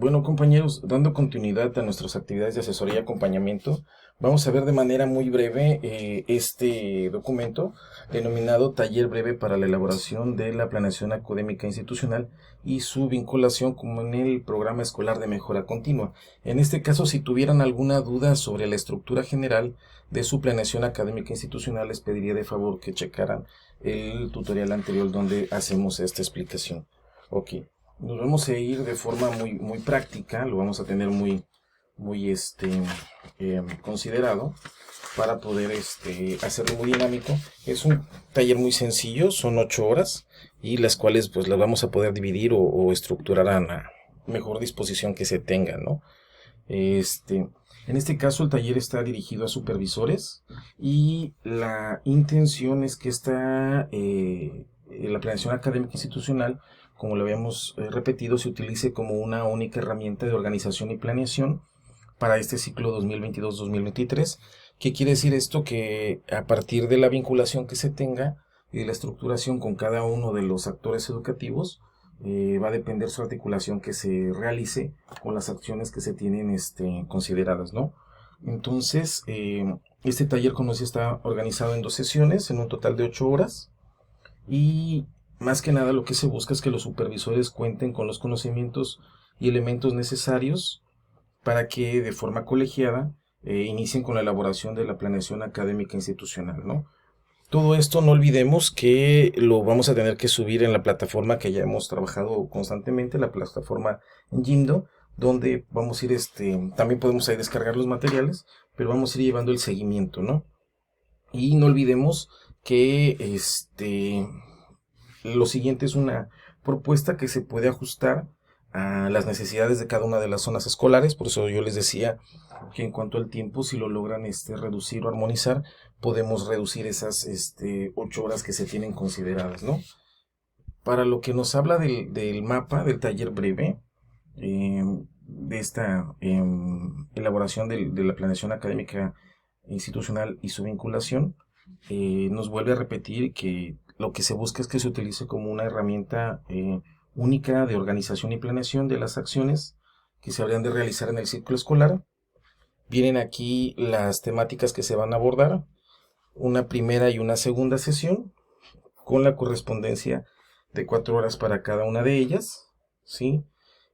Bueno, compañeros, dando continuidad a nuestras actividades de asesoría y acompañamiento, vamos a ver de manera muy breve este documento denominado Taller Breve para la elaboración de la planeación académica institucional y su vinculación con el programa escolar de mejora continua. En este caso, si tuvieran alguna duda sobre la estructura general de su planeación académica institucional, les pediría de favor que checaran el tutorial anterior donde hacemos esta explicación. Ok. Nos vamos a ir de forma muy práctica, lo vamos a tener muy considerado para poder hacerlo muy dinámico. Es un taller muy sencillo, son 8 horas y las cuales pues las vamos a poder dividir o estructurar a la mejor disposición que se tenga, ¿no? En este caso el taller está dirigido a supervisores y la intención es que la planeación académica institucional, como lo habíamos repetido, se utilice como una única herramienta de organización y planeación para este ciclo 2022-2023. ¿Qué quiere decir esto? Que a partir de la vinculación que se tenga y de la estructuración con cada uno de los actores educativos, va a depender su articulación que se realice con las acciones que se tienen consideradas, ¿no? Entonces, este taller, como decía, está organizado en 2 sesiones, en un total de 8 horas. Y más que nada lo que se busca es que los supervisores cuenten con los conocimientos y elementos necesarios para que de forma colegiada inicien con la elaboración de la planeación académica institucional, ¿no? Todo esto no olvidemos que lo vamos a tener que subir en la plataforma que ya hemos trabajado constantemente, la plataforma en Jimdo, donde vamos a ir, también podemos ahí descargar los materiales, pero vamos a ir llevando el seguimiento, ¿no? Y no olvidemos que lo siguiente es una propuesta que se puede ajustar a las necesidades de cada una de las zonas escolares. Por eso yo les decía que en cuanto al tiempo, si lo logran reducir o armonizar, podemos reducir esas 8 horas que se tienen consideradas, ¿no? Para lo que nos habla del mapa del taller breve, de esta elaboración de la planeación académica institucional y su vinculación, nos vuelve a repetir que lo que se busca es que se utilice como una herramienta única de organización y planeación de las acciones que se habrían de realizar en el ciclo escolar. Vienen aquí las temáticas que se van a abordar, una primera y una segunda sesión, con la correspondencia de 4 horas para cada una de ellas, ¿sí?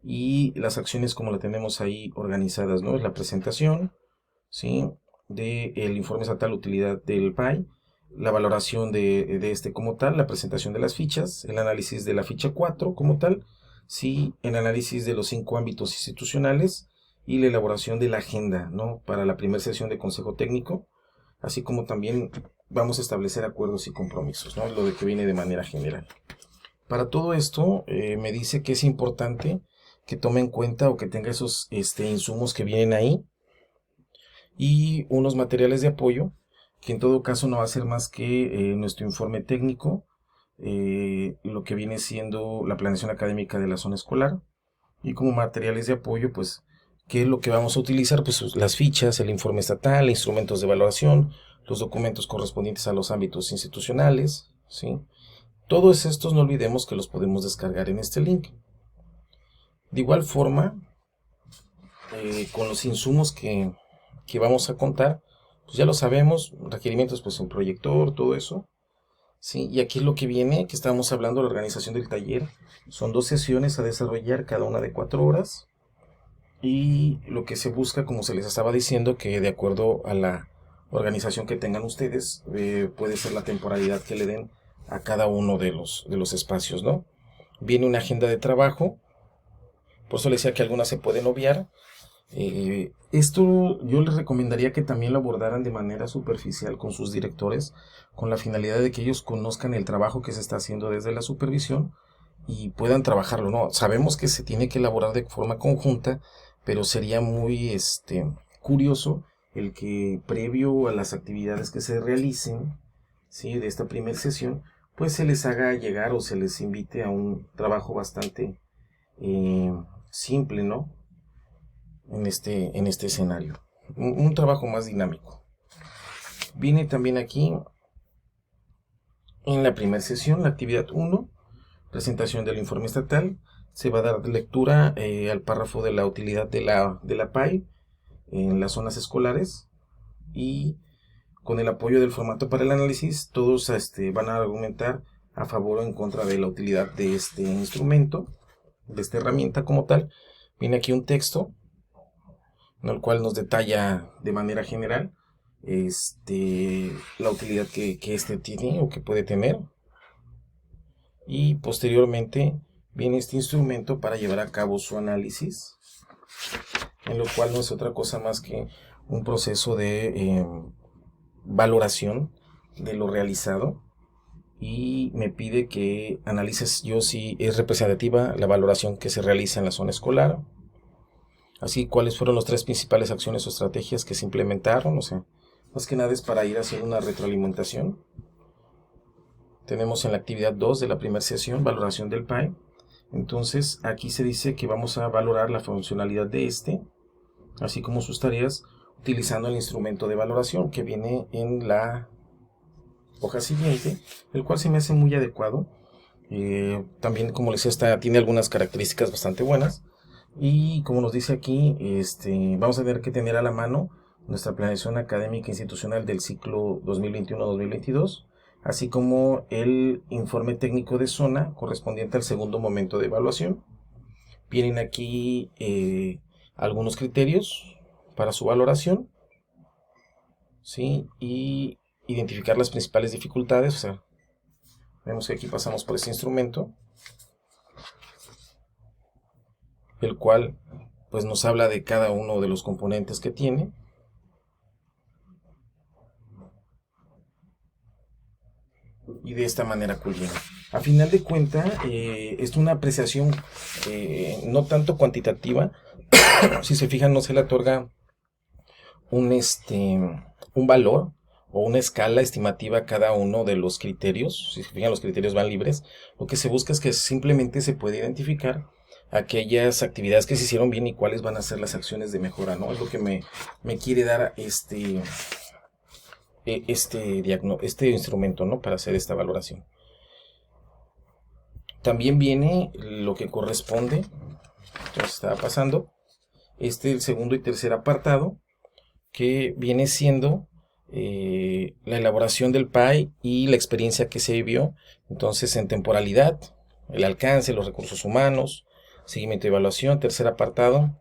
Y las acciones como la tenemos ahí organizadas, ¿no? Es la presentación, ¿sí? Del informe estatal utilidad del PAI, la valoración de este como tal, la presentación de las fichas, el análisis de la ficha 4 como tal, sí, el análisis de los 5 ámbitos institucionales y la elaboración de la agenda, ¿no? Para la primera sesión de consejo técnico, así como también vamos a establecer acuerdos y compromisos, ¿no? Lo de que viene de manera general. Para todo esto, me dice que es importante que tome en cuenta o que tenga esos insumos que vienen ahí y unos materiales de apoyo, que en todo caso no va a ser más que nuestro informe técnico, lo que viene siendo la planeación académica de la zona escolar, y como materiales de apoyo, pues, ¿qué es lo que vamos a utilizar? Pues las fichas, el informe estatal, instrumentos de evaluación, los documentos correspondientes a los ámbitos institucionales, ¿sí? Todos estos no olvidemos que los podemos descargar en este link. De igual forma, con los insumos que vamos a contar, pues ya lo sabemos, requerimientos, pues un proyector, todo eso, ¿sí? Y aquí lo que viene, que estamos hablando, la organización del taller, son 2 sesiones a desarrollar, cada una de 4 horas, y lo que se busca, como se les estaba diciendo, que de acuerdo a la organización que tengan ustedes, puede ser la temporalidad que le den a cada uno de los espacios, ¿no? Viene una agenda de trabajo, por eso les decía que algunas se pueden obviar. Esto yo les recomendaría que también lo abordaran de manera superficial con sus directores, con la finalidad de que ellos conozcan el trabajo que se está haciendo desde la supervisión y puedan trabajarlo, ¿no? Sabemos que se tiene que elaborar de forma conjunta, pero sería muy curioso el que previo a las actividades que se realicen, ¿sí? De esta primera sesión, pues se les haga llegar o se les invite a un trabajo bastante simple, ¿no? En este escenario. Un trabajo más dinámico. Viene también aquí en la primera sesión, la actividad 1, presentación del informe estatal, se va a dar lectura al párrafo de la utilidad de la PAI en las zonas escolares, y con el apoyo del formato para el análisis, todos van a argumentar a favor o en contra de la utilidad de este instrumento, de esta herramienta como tal. Viene aquí un texto, en el cual nos detalla de manera general la utilidad que este tiene o que puede tener. Y posteriormente viene este instrumento para llevar a cabo su análisis, en lo cual no es otra cosa más que un proceso de valoración de lo realizado, y me pide que analices yo si es representativa la valoración que se realiza en la zona escolar, así cuáles fueron las 3 principales acciones o estrategias que se implementaron. O sea, más que nada es para ir haciendo una retroalimentación. Tenemos en la actividad 2 de la primera sesión, valoración del PAI. Entonces aquí se dice que vamos a valorar la funcionalidad de así como sus tareas, utilizando el instrumento de valoración que viene en la hoja siguiente, el cual se me hace muy adecuado. También, como les decía, tiene algunas características bastante buenas, y como nos dice aquí, vamos a tener que tener a la mano nuestra planeación académica institucional del ciclo 2021-2022, así como el informe técnico de zona correspondiente al segundo momento de evaluación. Vienen aquí algunos criterios para su valoración, ¿sí? Y identificar las principales dificultades. O sea, vemos que aquí pasamos por este instrumento, el cual pues nos habla de cada uno de los componentes que tiene. Y de esta manera culmina. A final de cuentas, es una apreciación no tanto cuantitativa. Si se fijan, no se le otorga un valor o una escala estimativa a cada uno de los criterios. Si se fijan, los criterios van libres. Lo que se busca es que simplemente se puede identificar aquellas actividades que se hicieron bien y cuáles van a ser las acciones de mejora, ¿no? Es lo que me quiere dar este instrumento, ¿no? Para hacer esta valoración. También viene lo que corresponde, entonces estaba pasando, el segundo y tercer apartado, que viene siendo la elaboración del PAI y la experiencia que se vivió. Entonces, en temporalidad, el alcance, los recursos humanos, seguimiento y evaluación. Tercer apartado,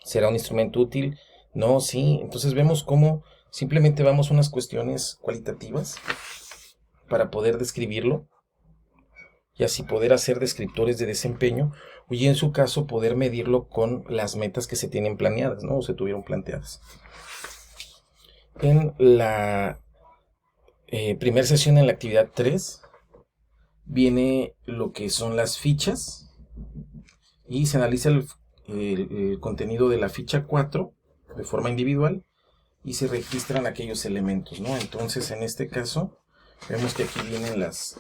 ¿será un instrumento útil? No, sí. Entonces vemos cómo simplemente vamos a unas cuestiones cualitativas para poder describirlo, y así poder hacer descriptores de desempeño, y en su caso poder medirlo con las metas que se tienen planeadas, ¿no? O se tuvieron planteadas. En la primera sesión, en la actividad 3, viene lo que son las fichas, y se analiza el contenido de la ficha 4 de forma individual, y se registran aquellos elementos, ¿no? Entonces, en este caso, vemos que aquí vienen las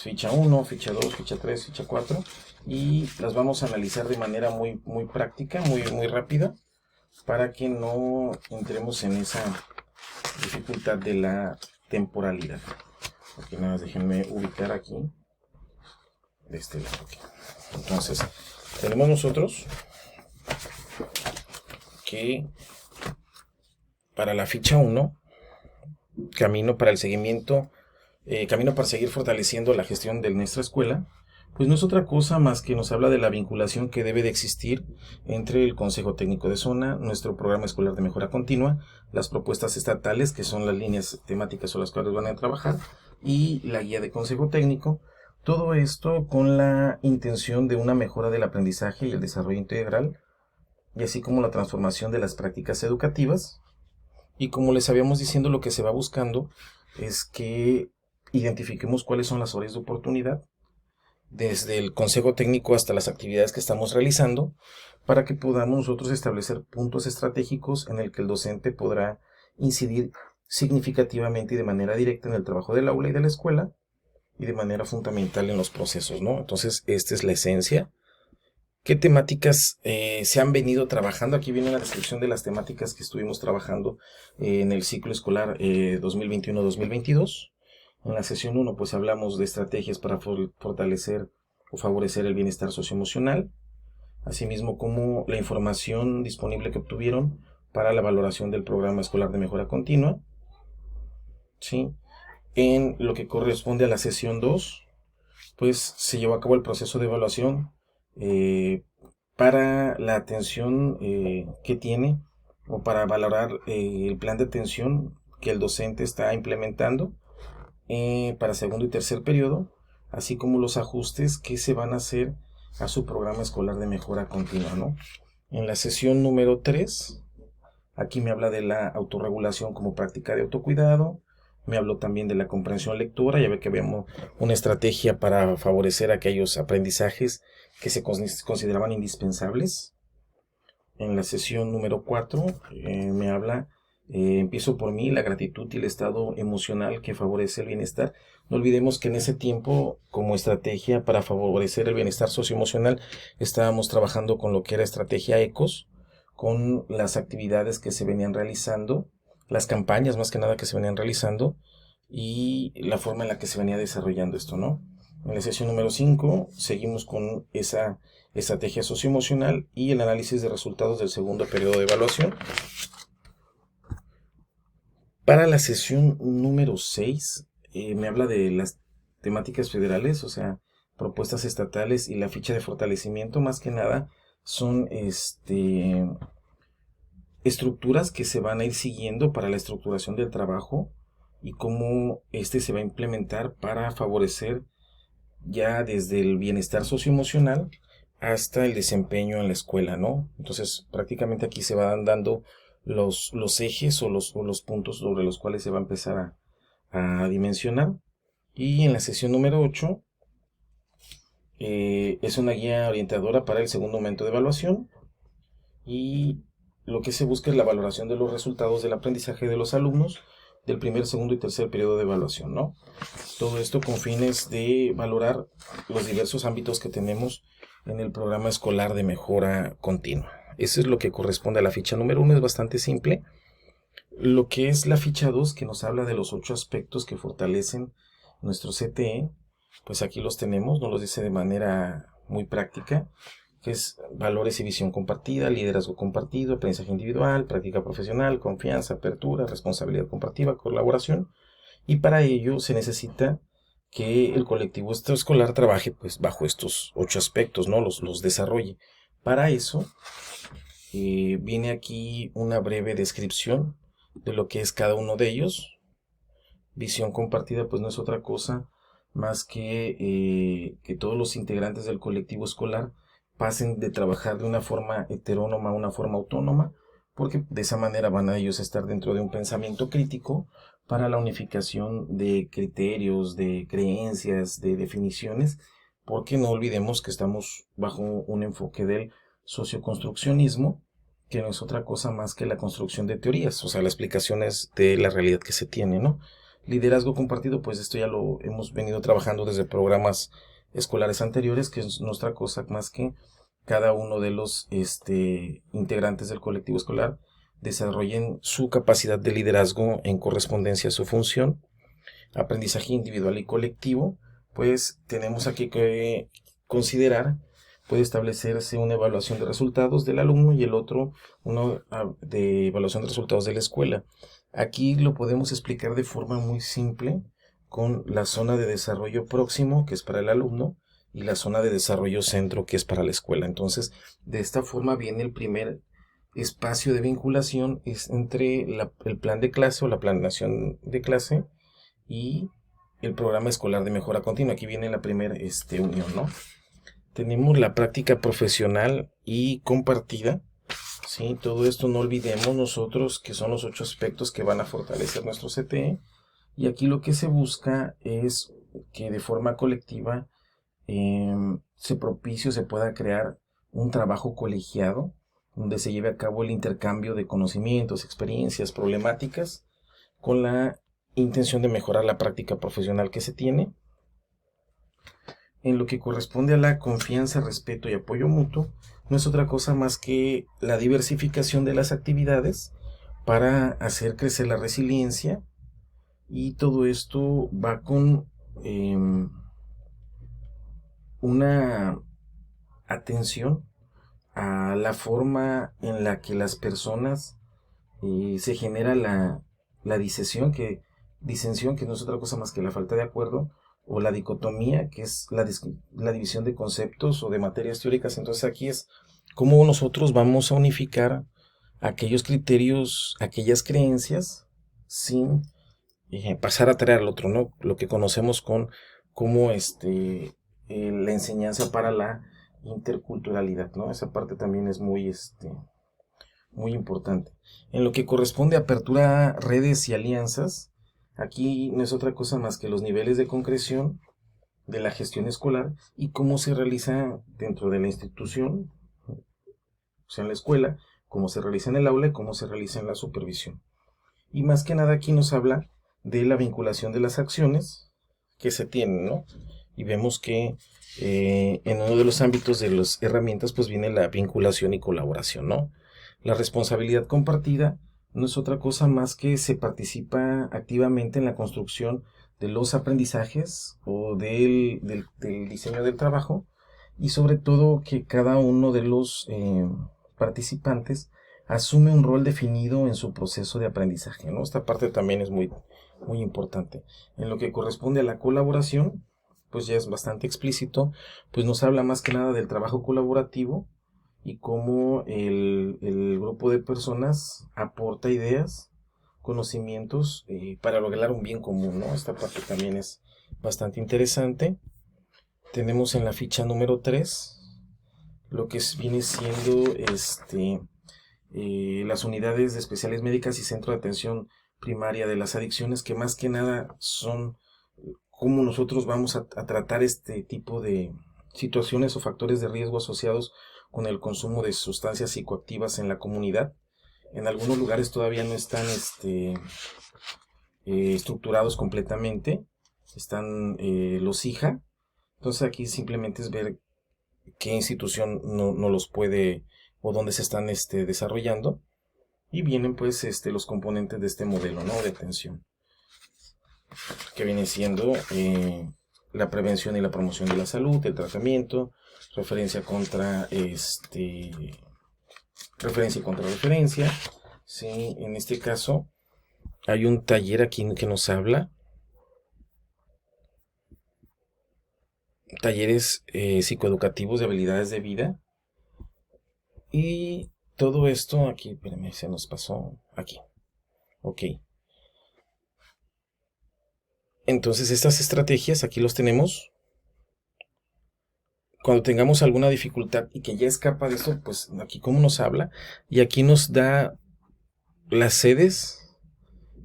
ficha 1, ficha 2, ficha 3, ficha 4, y las vamos a analizar de manera muy, muy práctica, muy, muy rápida, para que no entremos en esa dificultad de la temporalidad. Aquí nada más déjenme ubicar aquí, de este lado aquí. Entonces, tenemos nosotros que para la ficha 1, camino para el seguimiento, camino para seguir fortaleciendo la gestión de nuestra escuela, pues no es otra cosa más que nos habla de la vinculación que debe de existir entre el Consejo Técnico de Zona, nuestro programa escolar de mejora continua, las propuestas estatales, que son las líneas temáticas sobre las cuales van a trabajar, y la guía de Consejo Técnico. Todo esto con la intención de una mejora del aprendizaje y el desarrollo integral, y así como la transformación de las prácticas educativas. Y como les habíamos diciendo, lo que se va buscando es que identifiquemos cuáles son las áreas de oportunidad, desde el consejo técnico hasta las actividades que estamos realizando, para que podamos nosotros establecer puntos estratégicos en el que el docente podrá incidir significativamente y de manera directa en el trabajo del aula y de la escuela, y de manera fundamental en los procesos, ¿no? Entonces, esta es la esencia. ¿Qué temáticas se han venido trabajando? Aquí viene la descripción de las temáticas que estuvimos trabajando en el ciclo escolar 2021-2022. En la sesión 1, pues hablamos de estrategias para fortalecer favorecer el bienestar socioemocional, asimismo como la información disponible que obtuvieron para la valoración del programa escolar de mejora continua. ¿Sí? En lo que corresponde a la sesión 2, pues se llevó a cabo el proceso de evaluación para la atención que tiene o para valorar el plan de atención que el docente está implementando para segundo y tercer periodo, así como los ajustes que se van a hacer a su programa escolar de mejora continua, ¿no? En la sesión número 3, aquí me habla de la autorregulación como práctica de autocuidado, me habló también de la comprensión lectora, ya ve que habíamos una estrategia para favorecer aquellos aprendizajes que se consideraban indispensables. En la sesión número 4 me habla, empiezo por mí, la gratitud y el estado emocional que favorece el bienestar. No olvidemos que en ese tiempo, como estrategia para favorecer el bienestar socioemocional, estábamos trabajando con lo que era estrategia ECOS, con las actividades que se venían realizando, las campañas más que nada que se venían realizando y la forma en la que se venía desarrollando esto, ¿no? En la sesión número 5 seguimos con esa estrategia socioemocional y el análisis de resultados del segundo periodo de evaluación. Para la sesión número 6 me habla de las temáticas federales, o sea, propuestas estatales y la ficha de fortalecimiento. Más que nada son estructuras que se van a ir siguiendo para la estructuración del trabajo y cómo se va a implementar para favorecer ya desde el bienestar socioemocional hasta el desempeño en la escuela, ¿no? Entonces, prácticamente aquí se van dando los ejes o los puntos sobre los cuales se va a empezar a dimensionar. Y en la sesión número 8 es una guía orientadora para el segundo momento de evaluación y lo que se busca es la valoración de los resultados del aprendizaje de los alumnos del primer, segundo y tercer periodo de evaluación, ¿no? Todo esto con fines de valorar los diversos ámbitos que tenemos en el programa escolar de mejora continua. Eso es lo que corresponde a la ficha número 1, es bastante simple. Lo que es la ficha 2, que nos habla de los 8 aspectos que fortalecen nuestro CTE, pues aquí los tenemos, nos los dice de manera muy práctica, que es valores y visión compartida, liderazgo compartido, aprendizaje individual, práctica profesional, confianza, apertura, responsabilidad compartida, colaboración. Y para ello se necesita que el colectivo escolar trabaje pues bajo estos 8 aspectos, ¿no? Los desarrolle. Para eso viene aquí una breve descripción de lo que es cada uno de ellos. Visión compartida pues no es otra cosa más que todos los integrantes del colectivo escolar pasen de trabajar de una forma heterónoma a una forma autónoma, porque de esa manera van a ellos estar dentro de un pensamiento crítico para la unificación de criterios, de creencias, de definiciones, porque no olvidemos que estamos bajo un enfoque del socioconstruccionismo, que no es otra cosa más que la construcción de teorías, o sea, las explicaciones de la realidad que se tiene, ¿no? Liderazgo compartido, pues esto ya lo hemos venido trabajando desde programas escolares anteriores, que es nuestra cosa más que cada uno de los integrantes del colectivo escolar desarrollen su capacidad de liderazgo en correspondencia a su función. Aprendizaje individual y colectivo, pues tenemos aquí que considerar, puede establecerse una evaluación de resultados del alumno y el otro uno de evaluación de resultados de la escuela. Aquí lo podemos explicar de forma muy simple con la zona de desarrollo próximo, que es para el alumno, y la zona de desarrollo centro, que es para la escuela. Entonces, de esta forma viene el primer espacio de vinculación es entre el plan de clase o la planeación de clase y el programa escolar de mejora continua. Aquí viene la primera unión, ¿no? Tenemos la práctica profesional y compartida. Sí, todo esto no olvidemos nosotros que son los 8 aspectos que van a fortalecer nuestro CTE. Y aquí lo que se busca es que de forma colectiva se pueda crear un trabajo colegiado donde se lleve a cabo el intercambio de conocimientos, experiencias, problemáticas con la intención de mejorar la práctica profesional que se tiene. En lo que corresponde a la confianza, respeto y apoyo mutuo, no es otra cosa más que la diversificación de las actividades para hacer crecer la resiliencia, y todo esto va con una atención a la forma en la que las personas se genera la disensión, que no es otra cosa más que la falta de acuerdo, o la dicotomía, que es la división de conceptos o de materias teóricas. Entonces aquí es cómo nosotros vamos a unificar aquellos criterios, aquellas creencias, sin pasar a traer al otro, ¿no? Lo que conocemos como la enseñanza para la interculturalidad, ¿no? Esa parte también es muy importante. En lo que corresponde a apertura a redes y alianzas, aquí no es otra cosa más que los niveles de concreción de la gestión escolar y cómo se realiza dentro de la institución, o sea, en la escuela, cómo se realiza en el aula y cómo se realiza en la supervisión. Y más que nada aquí nos habla de la vinculación de las acciones que se tienen, ¿no? Y vemos que en uno de los ámbitos de las herramientas pues viene la vinculación y colaboración, ¿no? La responsabilidad compartida no es otra cosa más que se participa activamente en la construcción de los aprendizajes o del diseño del trabajo, y sobre todo que cada uno de los participantes asume un rol definido en su proceso de aprendizaje, ¿no? Esta parte también es muy importante. En lo que corresponde a la colaboración, pues ya es bastante explícito, pues nos habla más que nada del trabajo colaborativo y cómo el grupo de personas aporta ideas, conocimientos para lograr un bien común, ¿no? Esta parte también es bastante interesante. Tenemos en la ficha número 3 lo que viene siendo las unidades de especiales médicas y centro de atención primaria de las adicciones, que más que nada son cómo nosotros vamos a tratar este tipo de situaciones o factores de riesgo asociados con el consumo de sustancias psicoactivas en la comunidad. En algunos lugares todavía no están estructurados completamente, están los IJA. Entonces aquí simplemente es ver qué institución no los puede o dónde se están desarrollando, y vienen pues los componentes de este modelo, ¿no?, de atención, que viene siendo la prevención y la promoción de la salud, el tratamiento, referencia contra referencia y contrarreferencia. Sí, en este caso hay un taller aquí que nos habla talleres psicoeducativos de habilidades de vida, y todo esto aquí, espérame, se nos pasó aquí. Ok. Entonces estas estrategias aquí los tenemos. Cuando tengamos alguna dificultad y que ya escapa de esto, pues aquí cómo nos habla, y aquí nos da las sedes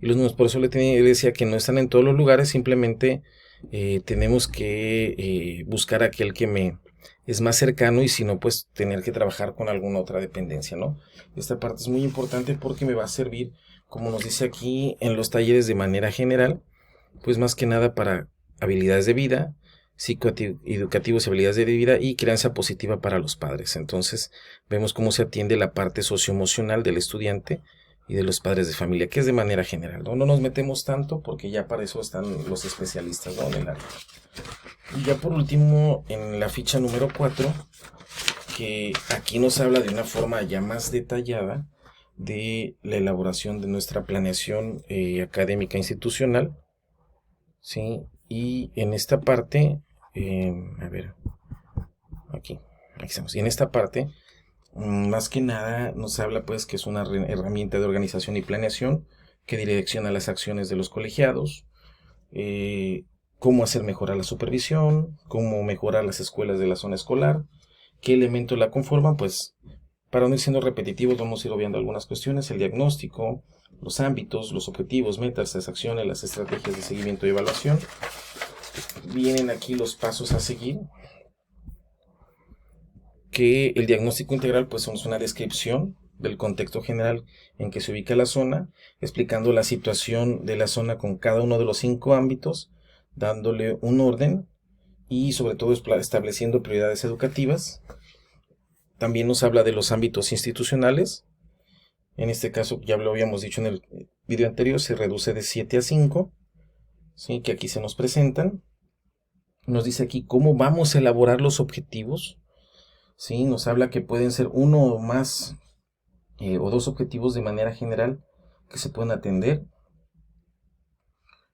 y los números. Por eso le decía que no están en todos los lugares, simplemente tenemos que buscar aquel que me es más cercano, y si no, pues tener que trabajar con alguna otra dependencia, ¿no? Esta parte es muy importante porque me va a servir, como nos dice aquí, en los talleres de manera general, pues más que nada para habilidades de vida, psicoeducativos y habilidades de vida, y crianza positiva para los padres. Entonces vemos cómo se atiende la parte socioemocional del estudiante y de los padres de familia, que es de manera general, ¿no? No nos metemos tanto porque ya para eso están los especialistas, ¿no?, en el área. Y ya por último, en la ficha número 4, que aquí nos habla de una forma ya más detallada de la elaboración de nuestra planeación académica institucional, ¿sí? Y en esta parte, a ver, aquí estamos. Y en esta parte, más que nada, nos habla pues que es una herramienta de organización y planeación que direcciona las acciones de los colegiados, cómo hacer mejorar la supervisión, cómo mejorar las escuelas de la zona escolar, qué elementos la conforman. Pues para no ir siendo repetitivos, vamos a ir obviando algunas cuestiones: el diagnóstico, los ámbitos, los objetivos, metas, las acciones, las estrategias de seguimiento y evaluación. Vienen aquí los pasos a seguir, que el diagnóstico integral pues es una descripción del contexto general en que se ubica la zona, explicando la situación de la zona con cada uno de los 5 ámbitos, dándole un orden y sobre todo estableciendo prioridades educativas. También nos habla de los ámbitos institucionales. En este caso, ya lo habíamos dicho en el video anterior, se reduce de 7 a 5, ¿sí?, que aquí se nos presentan. nos dice aquí cómo vamos a elaborar los objetivos. ¿Sí? Nos habla que pueden ser uno o más o dos objetivos de manera general que se pueden atender.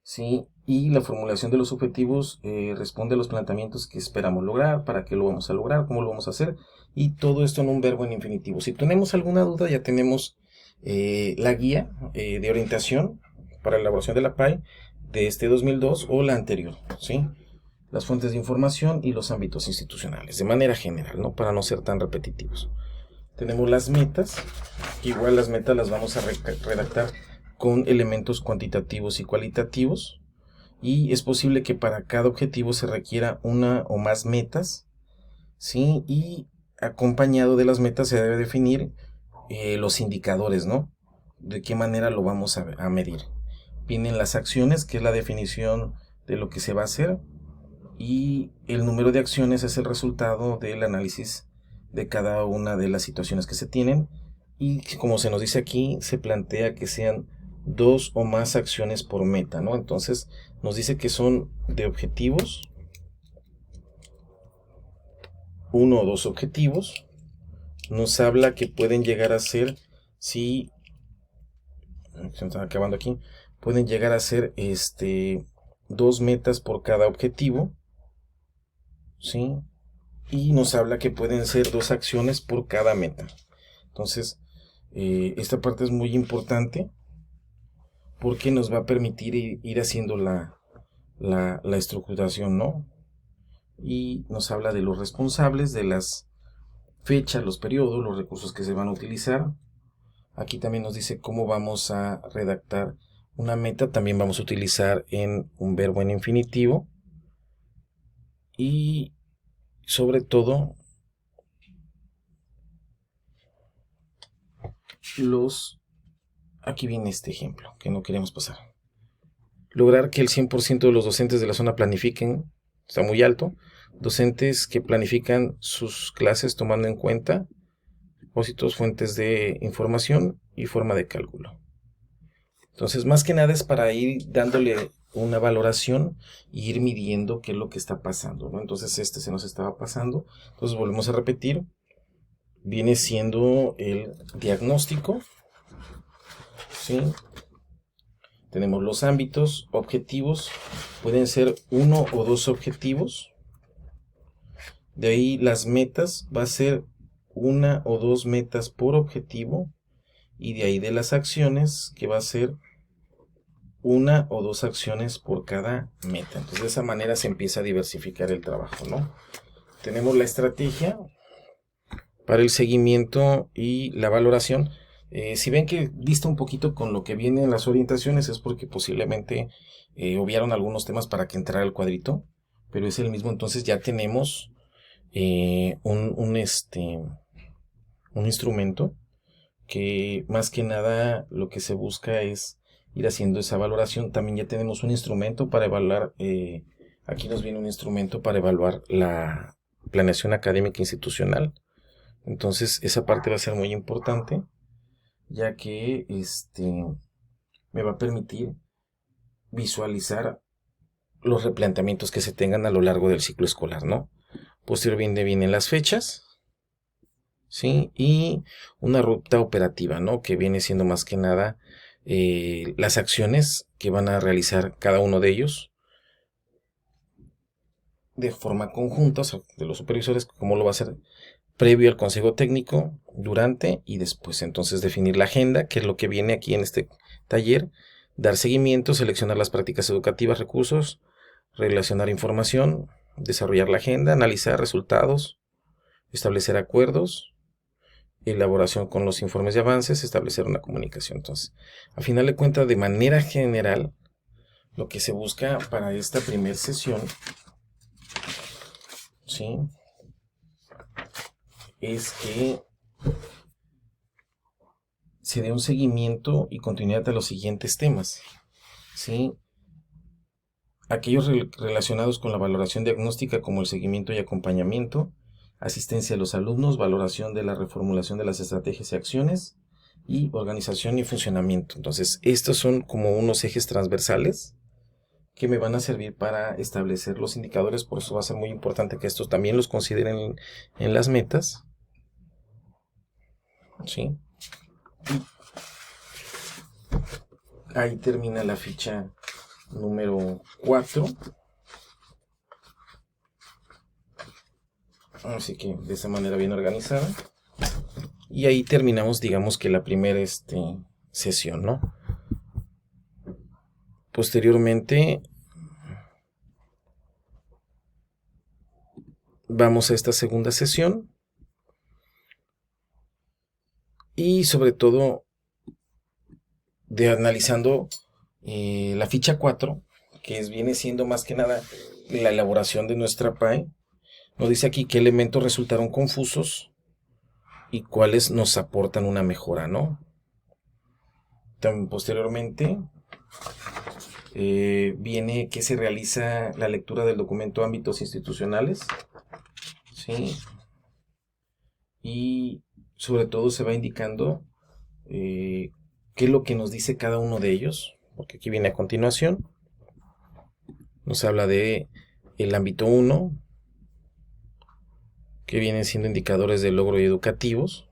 ¿Sí? Y la formulación de los objetivos responde a los planteamientos que esperamos lograr, para qué lo vamos a lograr, cómo lo vamos a hacer, y todo esto en un verbo en infinitivo. Si tenemos alguna duda, ya tenemos la guía de orientación para la elaboración de la PAE de este 2002 o la anterior, ¿sí? Las fuentes de información y los ámbitos institucionales, de manera general, ¿no? Para no ser tan repetitivos. Tenemos las metas, que igual las metas las vamos a redactar con elementos cuantitativos y cualitativos, y es posible que para cada objetivo se requiera una o más metas, ¿sí? Y acompañado de las metas se debe definir los indicadores, ¿no? De qué manera lo vamos a medir. Vienen las acciones, que es la definición de lo que se va a hacer, y el número de acciones es el resultado del análisis de cada una de las situaciones que se tienen, y como se nos dice aquí, se plantea que sean 2 o más acciones por meta, ¿no? Entonces nos dice que son de objetivos, 1 o 2 objetivos. Nos habla que pueden llegar a ser, si se están acabando aquí, pueden llegar a ser 2 metas por cada objetivo, ¿sí? Y nos habla que pueden ser 2 acciones por cada meta. Entonces, esta parte es muy importante porque nos va a permitir ir haciendo la estructuración, ¿no? Y nos habla de los responsables, de las fechas, los periodos, los recursos que se van a utilizar. Aquí también nos dice cómo vamos a redactar una meta. También vamos a utilizar en un verbo en infinitivo. Y sobre todo, aquí viene este ejemplo que no queremos pasar. Lograr que el 100% de los docentes de la zona planifiquen, está muy alto. Docentes que planifican sus clases tomando en cuenta propósitos, fuentes de información y forma de cálculo. Entonces, más que nada es para ir dándole una valoración e ir midiendo qué es lo que está pasando, ¿no? Entonces, se nos estaba pasando. Entonces, volvemos a repetir. Viene siendo el diagnóstico, ¿sí? Tenemos los ámbitos, objetivos. Pueden ser 1 o 2 objetivos. De ahí las metas, va a ser 1 o 2 metas por objetivo, y de ahí de las acciones, que va a ser 1 o 2 acciones por cada meta. Entonces de esa manera se empieza a diversificar el trabajo, ¿no? Tenemos la estrategia para el seguimiento y la valoración. Si ven que dista un poquito con lo que viene en las orientaciones, es porque posiblemente obviaron algunos temas para que entrara el cuadrito, pero es el mismo. Entonces ya tenemos un instrumento que más que nada lo que se busca es ir haciendo esa valoración. También ya tenemos un instrumento para evaluar, aquí nos viene un instrumento para evaluar la planeación académica institucional. Entonces esa parte va a ser muy importante, ya que me va a permitir visualizar los replanteamientos que se tengan a lo largo del ciclo escolar, ¿no? Posteriormente vienen las fechas, ¿sí? Y una ruta operativa, ¿no? Que viene siendo más que nada las acciones que van a realizar cada uno de ellos de forma conjunta, o sea, de los supervisores, cómo lo va a hacer previo al consejo técnico, durante y después. Entonces definir la agenda, que es lo que viene aquí en este taller, dar seguimiento, seleccionar las prácticas educativas, recursos, relacionar información, desarrollar la agenda, analizar resultados, establecer acuerdos, elaboración con los informes de avances, establecer una comunicación. Entonces, a final de cuentas, de manera general, lo que se busca para esta primera sesión, ¿sí?, es que se dé un seguimiento y continuidad a los siguientes temas, ¿sí? Aquellos relacionados con la valoración diagnóstica, como el seguimiento y acompañamiento, asistencia a los alumnos, valoración de la reformulación de las estrategias y acciones, y organización y funcionamiento. Entonces, estos son como unos ejes transversales que me van a servir para establecer los indicadores. Por eso va a ser muy importante que estos también los consideren en las metas. ¿Sí? Ahí termina la ficha número 4. Así que de esa manera bien organizada. Y ahí terminamos, digamos que la primera sesión, ¿no? Posteriormente vamos a esta segunda sesión. Y sobre todo analizando la ficha 4, que viene siendo más que nada la elaboración de nuestra PAE. Nos dice aquí qué elementos resultaron confusos y cuáles nos aportan una mejora, ¿no? También posteriormente viene que se realiza la lectura del documento ámbitos institucionales, ¿sí? Y sobre todo se va indicando qué es lo que nos dice cada uno de ellos, porque aquí viene a continuación. Nos habla de el ámbito 1, que vienen siendo indicadores de logro y educativos.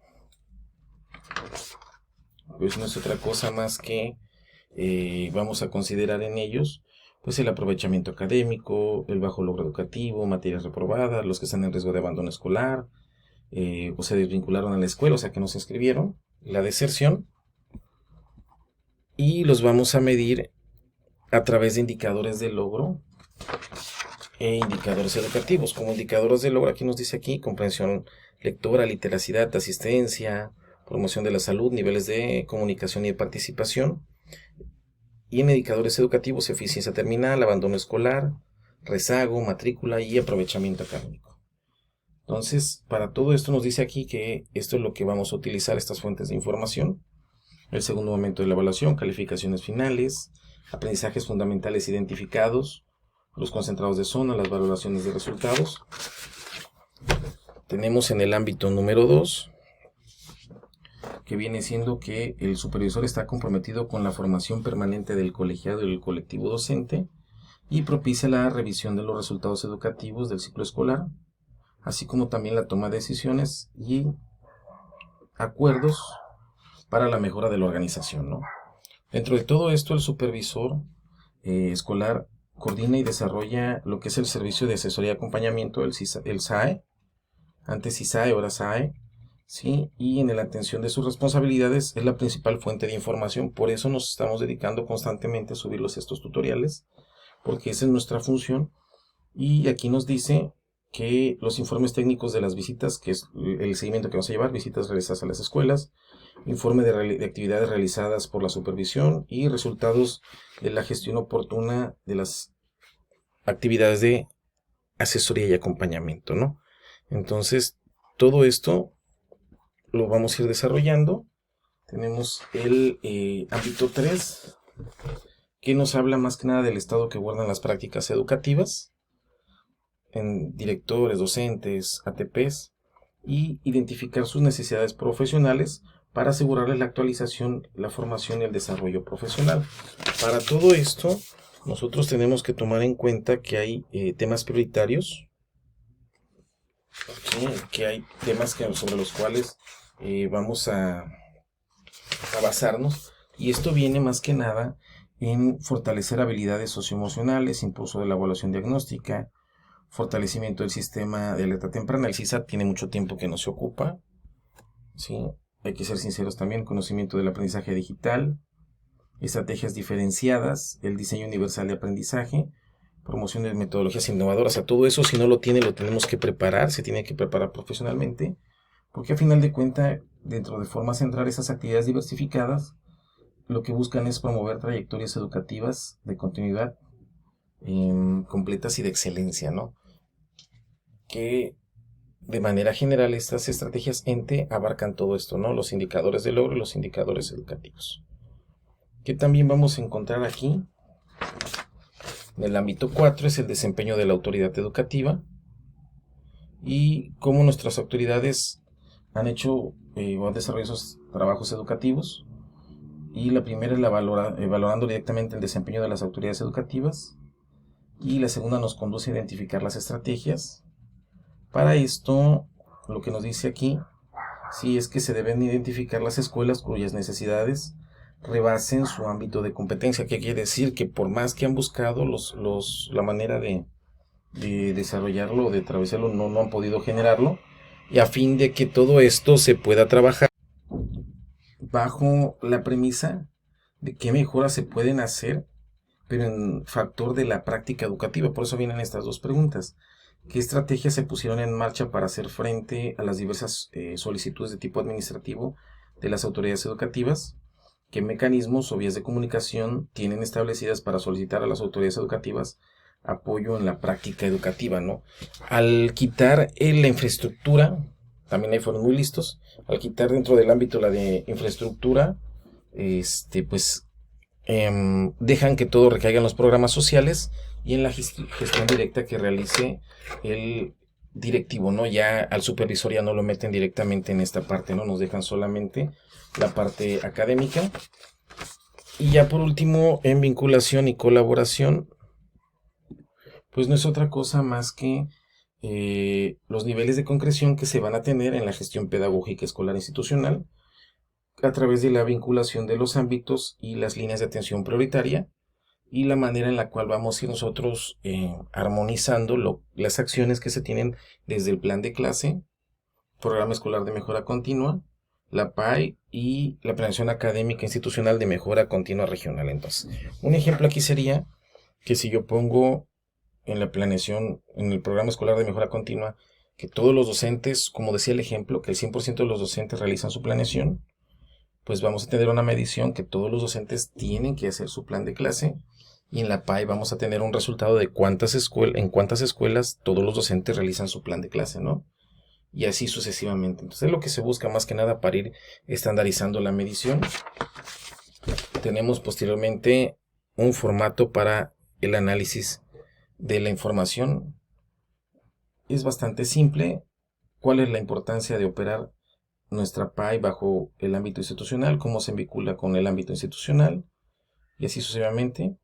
Pues no es otra cosa más que vamos a considerar en ellos pues el aprovechamiento académico, el bajo logro educativo, materias reprobadas, los que están en riesgo de abandono escolar, o se desvincularon a la escuela, o sea que no se inscribieron, la deserción, y los vamos a medir a través de indicadores de logro e indicadores educativos. Como indicadores de logro, aquí nos dice aquí comprensión lectora, literacidad, asistencia, promoción de la salud, niveles de comunicación y de participación. Y en indicadores educativos, eficiencia terminal, abandono escolar, rezago, matrícula y aprovechamiento académico. Entonces, para todo esto nos dice aquí que esto es lo que vamos a utilizar, estas fuentes de información. El segundo momento de la evaluación, calificaciones finales, aprendizajes fundamentales identificados, los concentrados de zona, las valoraciones de resultados. Tenemos en el ámbito número 2, que viene siendo que el supervisor está comprometido con la formación permanente del colegiado y del colectivo docente y propicia la revisión de los resultados educativos del ciclo escolar, así como también la toma de decisiones y acuerdos para la mejora de la organización, ¿no? Dentro de todo esto, el supervisor escolar coordina y desarrolla lo que es el servicio de asesoría y acompañamiento, el SAE, antes ISAE, ahora SAE, ¿sí? Y en la atención de sus responsabilidades es la principal fuente de información. Por eso nos estamos dedicando constantemente a subirlos estos tutoriales, porque esa es nuestra función. Y aquí nos dice que los informes técnicos de las visitas, que es el seguimiento que vamos a llevar, visitas realizadas a las escuelas, informe de actividades realizadas por la supervisión y resultados de la gestión oportuna de las actividades de asesoría y acompañamiento, ¿no? Entonces, todo esto lo vamos a ir desarrollando. Tenemos el ámbito 3, que nos habla más que nada del estado que guardan las prácticas educativas en directores, docentes, ATPs, y identificar sus necesidades profesionales para asegurarles la actualización, la formación y el desarrollo profesional. Para todo esto, nosotros tenemos que tomar en cuenta que hay temas prioritarios, ¿sí? Que hay temas sobre los cuales vamos a basarnos, y esto viene más que nada en fortalecer habilidades socioemocionales, impulso de la evaluación diagnóstica, fortalecimiento del sistema de alerta temprana. El CISAT tiene mucho tiempo que no se ocupa, ¿sí? Hay que ser sinceros también, conocimiento del aprendizaje digital, estrategias diferenciadas, el diseño universal de aprendizaje, promoción de metodologías innovadoras. A todo eso, si no lo tiene, lo tenemos que preparar, se tiene que preparar profesionalmente, porque a final de cuentas, dentro de forma central, esas actividades diversificadas, lo que buscan es promover trayectorias educativas de continuidad completas y de excelencia, ¿no? Que de manera general estas estrategias ENTE abarcan todo esto, ¿no? Los indicadores de logro y los indicadores educativos. Que también vamos a encontrar aquí, en el ámbito 4, es el desempeño de la autoridad educativa y cómo nuestras autoridades han hecho o han desarrollado esos trabajos educativos. Y la primera es valorando directamente el desempeño de las autoridades educativas, y la segunda nos conduce a identificar las estrategias. Para esto, lo que nos dice aquí, sí, es que se deben identificar las escuelas cuyas necesidades rebasen su ámbito de competencia. ¿Qué quiere decir? Que por más que han buscado la manera de desarrollarlo o de atravesarlo, no han podido generarlo, y a fin de que todo esto se pueda trabajar bajo la premisa de qué mejoras se pueden hacer, pero en factor de la práctica educativa. Por eso vienen estas dos preguntas. ¿Qué estrategias se pusieron en marcha para hacer frente a las diversas solicitudes de tipo administrativo de las autoridades educativas? ¿Qué mecanismos o vías de comunicación tienen establecidas para solicitar a las autoridades educativas apoyo en la práctica educativa, ¿no? Al quitar la infraestructura, también ahí fueron muy listos, al quitar dentro del ámbito la de infraestructura, pues dejan que todo recaiga en los programas sociales y en la gestión directa que realice el directivo, ¿no? Ya al supervisor ya no lo meten directamente en esta parte, ¿no? Nos dejan solamente la parte académica. Y ya por último, en vinculación y colaboración, pues no es otra cosa más que los niveles de concreción que se van a tener en la gestión pedagógica escolar institucional a través de la vinculación de los ámbitos y las líneas de atención prioritaria y la manera en la cual vamos a ir nosotros armonizando las acciones que se tienen desde el plan de clase, programa escolar de mejora continua, la PAI y la planeación académica institucional de mejora continua regional. Entonces, un ejemplo aquí sería que si yo pongo en la planeación, en el programa escolar de mejora continua, que todos los docentes, como decía el ejemplo, que el 100% de los docentes realizan su planeación, pues vamos a tener una medición que todos los docentes tienen que hacer su plan de clase, y en la PAI vamos a tener un resultado de en cuántas escuelas todos los docentes realizan su plan de clase, ¿no? Y así sucesivamente. Entonces es lo que se busca más que nada para ir estandarizando la medición. Tenemos posteriormente un formato para el análisis de la información. Es bastante simple. ¿Cuál es la importancia de operar nuestra PAI bajo el ámbito institucional? ¿Cómo se vincula con el ámbito institucional? Y así sucesivamente.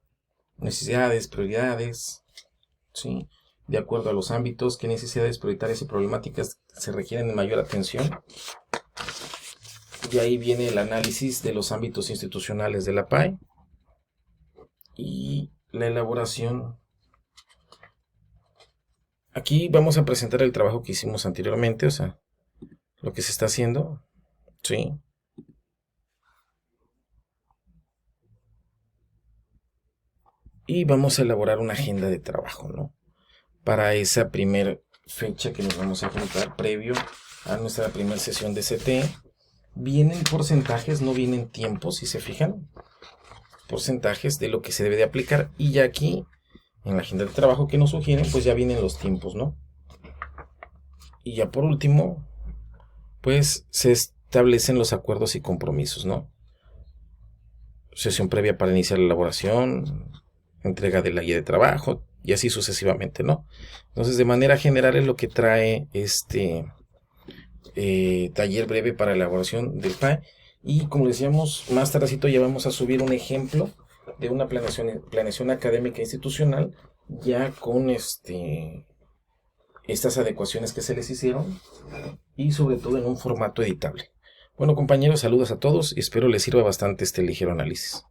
Necesidades, prioridades, ¿sí? De acuerdo a los ámbitos, qué necesidades prioritarias y problemáticas se requieren de mayor atención. Y ahí viene el análisis de los ámbitos institucionales de la PAI y la elaboración. Aquí vamos a presentar el trabajo que hicimos anteriormente, o sea, lo que se está haciendo, ¿sí? Y vamos a elaborar una agenda de trabajo, ¿no? Para esa primera fecha que nos vamos a juntar previo a nuestra primera sesión de CT. Vienen porcentajes, no vienen tiempos, si se fijan. Porcentajes de lo que se debe de aplicar. Y ya aquí, en la agenda de trabajo que nos sugieren, pues ya vienen los tiempos, ¿no? Y ya por último, pues se establecen los acuerdos y compromisos, ¿no? Sesión previa para iniciar la elaboración, entrega de la guía de trabajo, y así sucesivamente, ¿no? Entonces, de manera general es lo que trae este taller breve para elaboración del PAI. Y como decíamos, más tardecito ya vamos a subir un ejemplo de una planeación académica institucional, ya con estas adecuaciones que se les hicieron y sobre todo en un formato editable. Bueno, compañeros, saludos a todos y espero les sirva bastante este ligero análisis.